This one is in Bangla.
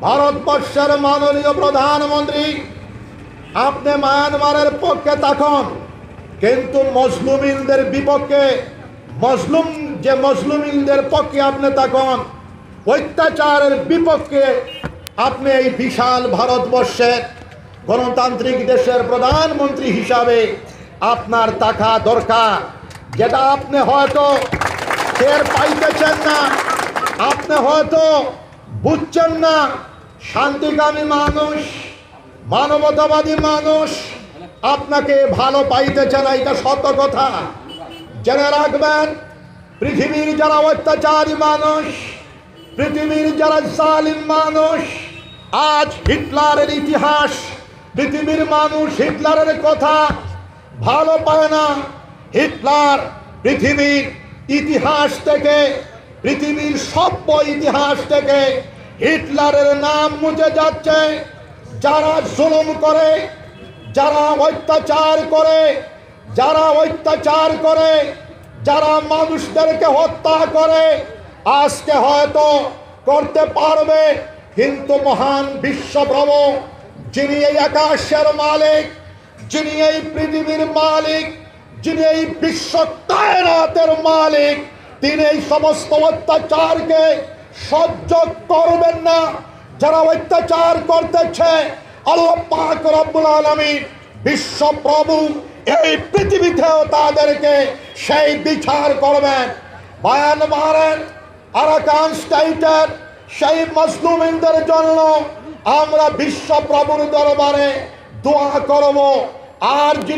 ভারতবর্ষের মাননীয় প্রধানমন্ত্রী আপনি মায়ানমারের পক্ষে থাকুন, কিন্তু মজলুমিনদের বিপক্ষে মজলুমিনদের পক্ষে আপনি থাকুন, অত্যাচারের বিপক্ষে আপনি এই বিশাল ভারতবর্ষের গণতান্ত্রিক দেশের প্রধানমন্ত্রী হিসাবে আপনার থাকা দরকার। যেটা আপনি হয়তো টের পাইতেছেন না, আপনি হয়তো বুঝছেন না। শান্তিকামী মানুষ, মানবতাবাদী মানুষ আপনাকে ভালো পাইতেছে না, এটা সত্য কথা। জেনে রাখবেন, পৃথিবীর যারা অত্যাচারী মানুষ, পৃথিবীর যারা জালিম মানুষ, আজ হিটলারের ইতিহাস, পৃথিবীর মানুষ হিটলারের কথা ভালো পায় না। হিটলার পৃথিবীর ইতিহাস থেকে, পৃথিবীর সভ্য ইতিহাস থেকে হিটলারের নাম মুছে যাচ্ছে। যারা জুলুম করে, যারা অত্যাচার করে, যারা মানুষদেরকে হত্যা করে, আজকে হয়তো করতে পারবে, কিন্তু মহান বিশ্বপ্রভু, যিনি এই আকাশের মালিক, যিনি এই পৃথিবীর মালিক, যিনি এই বিশ্ব কায়নাতের মালিক, তিনি এই সমস্ত অত্যাচারকে সহ্য করবেন না। যারা অত্যাচার করতেছে, আল্লাহ পাক রব্বুল আলামিন বিশ্বপ্রভু এই পৃথিবীতেও তাদেরকে সেই বিচার করবেন। মায়ানমারের আরাকান স্টেটের সেই মজলুমিনদের জন্য আমরা বিশ্বপ্রভুর দরবারে দোয়া করব। আর